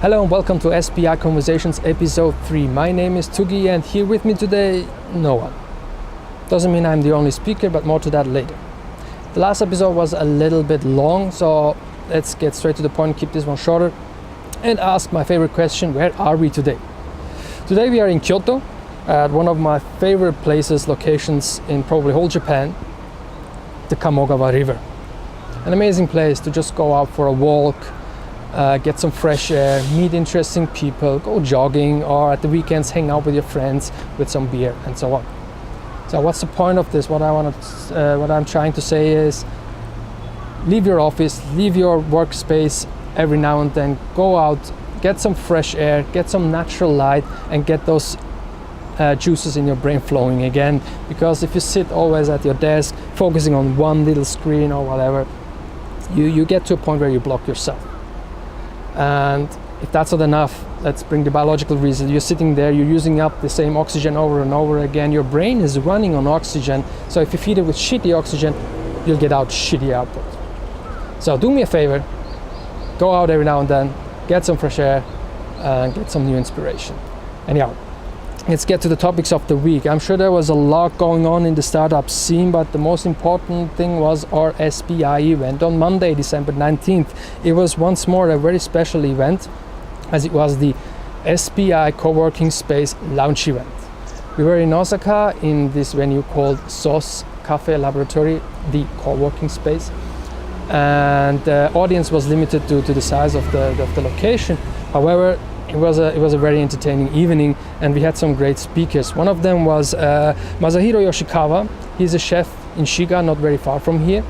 Hello and welcome to SPI Conversations episode 3. My name is Tugi and here with me today, no one. Doesn't mean I'm the only speaker, but more to that later. The last episode was a little bit long, so let's get straight to the point, keep this one shorter, and ask my favorite question: where are we today? Today we are in Kyoto, at one of my favorite places, locations in probably whole Japan, the Kamogawa River. An amazing place to just go out for a walk, get some fresh air, meet interesting people, go jogging, or at the weekends hang out with your friends with some beer and so on. So what's the point of this? What I'm trying to say is, leave your office, leave your workspace every now and then, go out, get some fresh air, get some natural light, and get those juices in your brain flowing again. Because if you sit always at your desk, focusing on one little screen or whatever, you get to a point where you block yourself. And if that's not enough, let's bring the biological reason. You're sitting there, you're using up the same oxygen over and over again. Your brain is running on oxygen. So if you feed it with shitty oxygen, you'll get out shitty output. So do me a favor, go out every now and then, get some fresh air, and get some new inspiration. Anyhow, let's get to the topics of the week. I'm sure there was a lot going on in the startup scene, but the most important thing was our SPI event on Monday, December 19th. It was once more a very special event, as it was the SPI co-working space launch event. We were in Osaka in this venue called SOS Cafe Laboratory, the co-working space. And the audience was limited to the size of the location. However, it was a very entertaining evening, and we had some great speakers. One of them was Masahiro Yoshikawa. He's a chef in Shiga, not very far from here.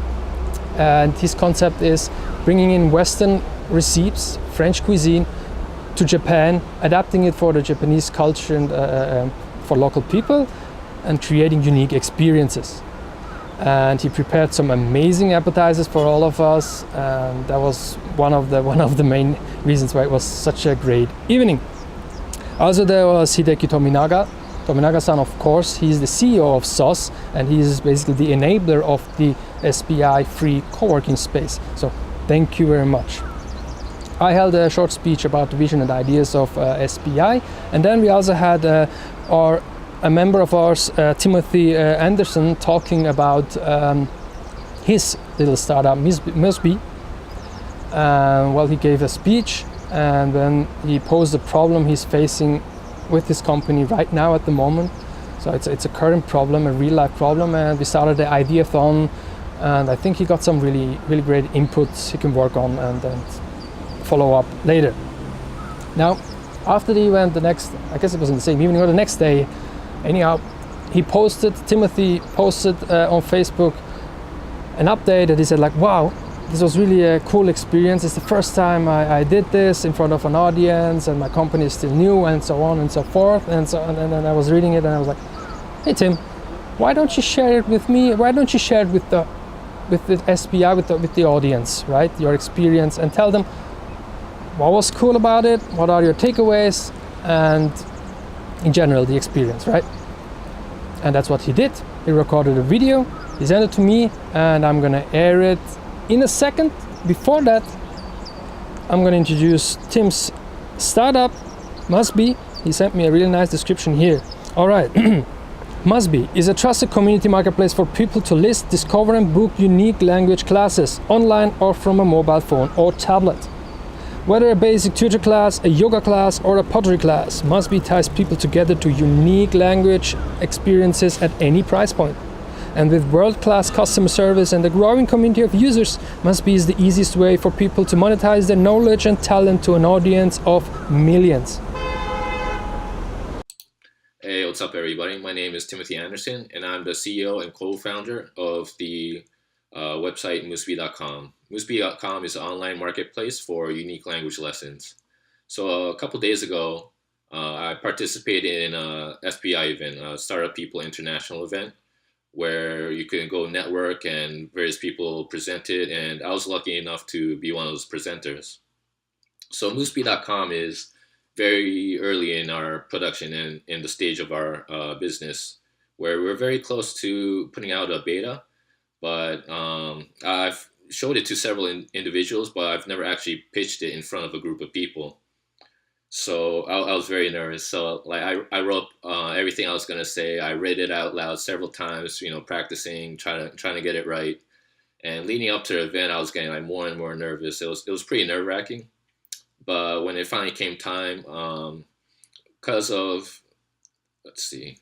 And his concept is bringing in Western recipes, French cuisine, to Japan, adapting it for the Japanese culture and for local people, and creating unique experiences. And he prepared some amazing appetizers for all of us, and that was one of the main reasons why it was such a great evening. Also, there was Hideki Tominaga-san, of course. He's the CEO of SOS, and he's basically the enabler of the SPI free co-working space. So thank you very much. I held a short speech about the vision and ideas of SPI, and then we also had a member of ours, Timothy Anderson, talking about his little startup, Musby. Well, he gave a speech, and then he posed a problem he's facing with his company right now at the moment. So it's a current problem, a real life problem, and we started the ideathon, and I think he got some really great inputs he can work on and follow up later. Now, after the event, I guess it was in the same evening or the next day, anyhow, Timothy posted on Facebook an update that he said, like, wow, this was really a cool experience. It's the first time I did this in front of an audience, and my company is still new, and so on and so forth. And then I was reading it, and I was like, hey Tim, why don't you share it with me? Why don't you share it with the SPI, with the audience, right? Your experience, and tell them what was cool about it, what are your takeaways, and in general the experience, right? And that's what he did. He recorded a video, he sent it to me, and I'm gonna air it in a second. Before that, I'm gonna introduce Tim's startup, Musby. He sent me a really nice description here. All right. Musby is a trusted community marketplace for people to list, discover, and book unique language classes online or from a mobile phone or tablet. Whether a basic tutor class, a yoga class, or a pottery class, Musby ties people together to unique language experiences at any price point. And with world-class customer service and a growing community of users, Musby is the easiest way for people to monetize their knowledge and talent to an audience of millions. Hey, what's up everybody? My name is Timothy Anderson, and I'm the CEO and co-founder of the website Musby.com. Musby.com is an online marketplace for unique language lessons. So a couple days ago, I participated in a SPI event, a Startup People International event, where you can go network and various people presented, and I was lucky enough to be one of those presenters. So Musby.com is very early in our production and in the stage of our business, where we're very close to putting out a beta, but I've showed it to several individuals, but I've never actually pitched it in front of a group of people. So I was very nervous. So like I wrote everything I was gonna say. I read it out loud several times, practicing, trying to get it right. And leading up to the event, I was getting like more and more nervous. It was pretty nerve wracking. But when it finally came time, because of, let's see,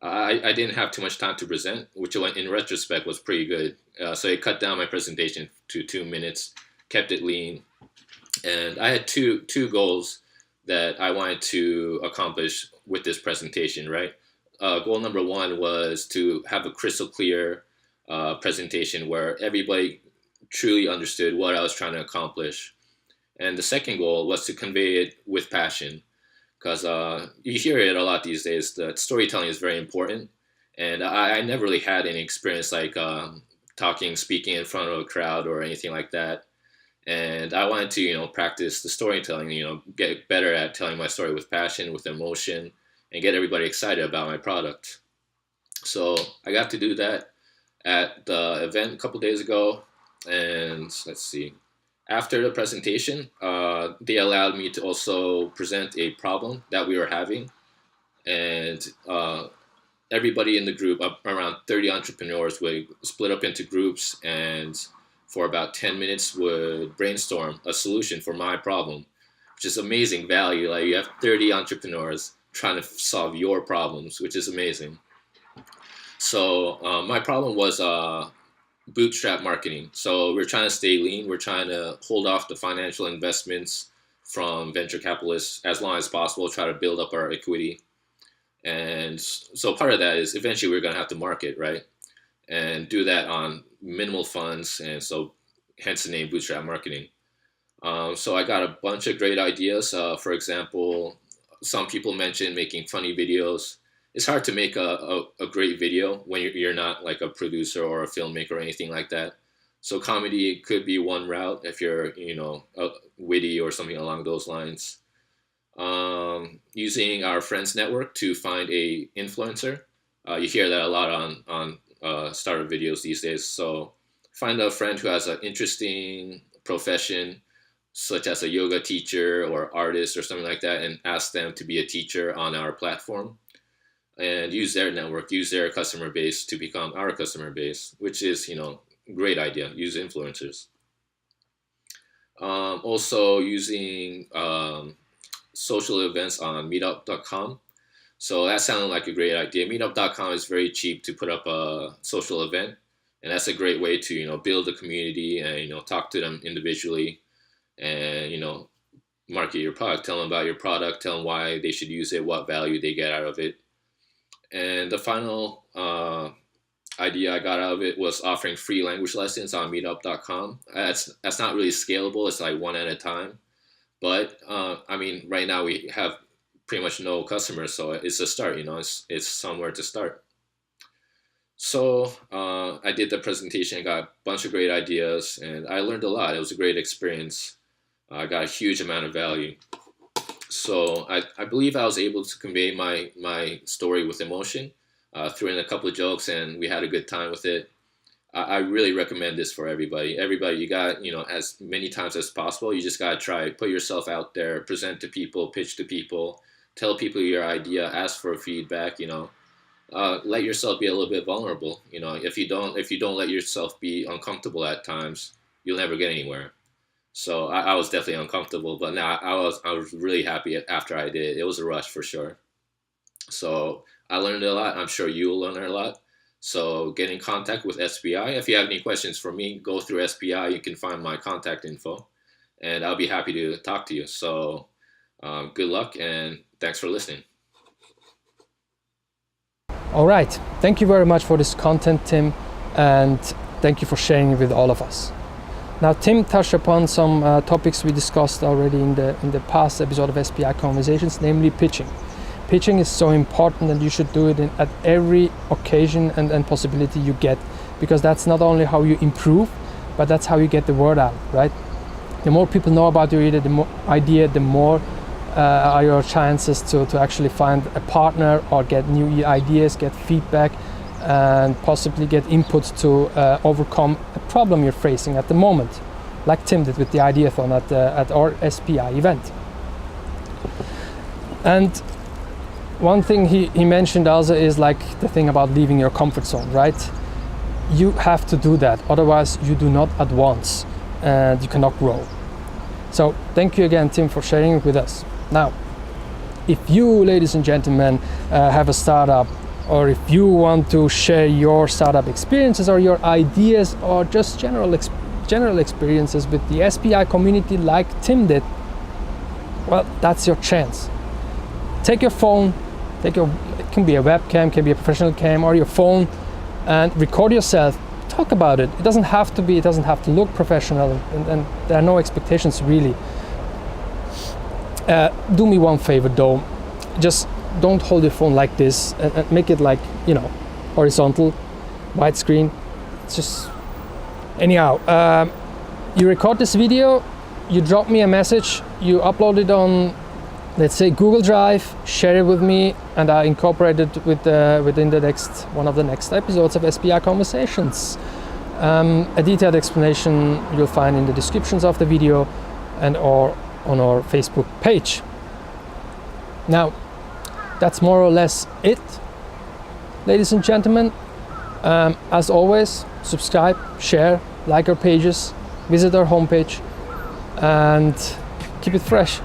I didn't have too much time to present, which in retrospect was pretty good. So it cut down my presentation to 2 minutes, kept it lean, and I had two goals that I wanted to accomplish with this presentation. Right, goal number one was to have a crystal clear presentation where everybody truly understood what I was trying to accomplish. And the second goal was to convey it with passion, because you hear it a lot these days that storytelling is very important. And I never really had any experience like speaking in front of a crowd or anything like that. And I wanted to, practice the storytelling, get better at telling my story with passion, with emotion, and get everybody excited about my product. So I got to do that at the event a couple days ago. And let's see, after the presentation, they allowed me to also present a problem that we were having. And everybody in the group, around 30 entrepreneurs, would split up into groups and for about 10 minutes would brainstorm a solution for my problem, which is amazing value. Like you have 30 entrepreneurs trying to solve your problems, which is amazing. So my problem was bootstrap marketing. So we're trying to stay lean. We're trying to hold off the financial investments from venture capitalists as long as possible, try to build up our equity. And so part of that is eventually we're going to have to market, right? And do that on minimal funds. And so hence the name bootstrap marketing. So I got a bunch of great ideas. For example, some people mentioned making funny videos. It's hard to make a great video when you're not like a producer or a filmmaker or anything like that. So comedy could be one route if you're, witty or something along those lines. Using our friends network to find a influencer. You hear that a lot on startup videos these days. So find a friend who has an interesting profession, such as a yoga teacher or artist or something like that, and ask them to be a teacher on our platform. And use their network, use their customer base to become our customer base, which is, great idea. Use influencers. Also using social events on MeetUp.com. So that sounded like a great idea. MeetUp.com is very cheap to put up a social event, and that's a great way to build a community and talk to them individually, and market your product, tell them about your product, tell them why they should use it, what value they get out of it. And the final idea I got out of it was offering free language lessons on meetup.com. That's not really scalable. It's like one at a time. But right now we have pretty much no customers, so it's a start. It's somewhere to start. So I did the presentation, got a bunch of great ideas, and I learned a lot. It was a great experience. I got a huge amount of value. So I believe I was able to convey my story with emotion, threw in a couple of jokes, and we had a good time with it. I really recommend this for everybody. Everybody, you got, as many times as possible, you just got to try, put yourself out there, present to people, pitch to people, tell people your idea, ask for feedback, let yourself be a little bit vulnerable. If you don't let yourself be uncomfortable at times, you'll never get anywhere. So I was definitely uncomfortable, but now I was really happy after I did. It was a rush for sure. So I learned a lot. I'm sure you'll learn a lot. So get in contact with SPI. If you have any questions for me, go through SPI. You can find my contact info, and I'll be happy to talk to you. So good luck, and thanks for listening. All right. Thank you very much for this content, Tim, and thank you for sharing it with all of us. Now, Tim touched upon some topics we discussed already in the past episode of SPI Conversations, namely pitching. Pitching is so important, and you should do it at every occasion and possibility you get, because that's not only how you improve, but that's how you get the word out, right? The more people know about your idea, the more are your chances to actually find a partner or get new ideas, get feedback, and possibly get input to overcome a problem you're facing at the moment, like Tim did with the Ideathon at our SPI event. And one thing he mentioned also is like the thing about leaving your comfort zone, right? You have to do that, otherwise you do not advance and you cannot grow. So thank you again, Tim, for sharing it with us. Now, if you, ladies and gentlemen, have a startup, or if you want to share your startup experiences or your ideas or just general experiences with the SPI community like Tim did, well, that's your chance. Take your phone, it can be a webcam, can be a professional cam, or your phone, and record yourself. Talk about it. It doesn't have to look professional, and there are no expectations really. Do me one favor though, just don't hold your phone like this, and make it like, horizontal, widescreen. It's just, anyhow, you record this video, you drop me a message, you upload it on, let's say, Google Drive, share it with me, and I incorporate it within one of the next episodes of SPI Conversations. A detailed explanation you'll find in the descriptions of the video and or on our Facebook page. Now, that's more or less it, ladies and gentlemen. As always, subscribe, share, like our pages, visit our homepage, and keep it fresh.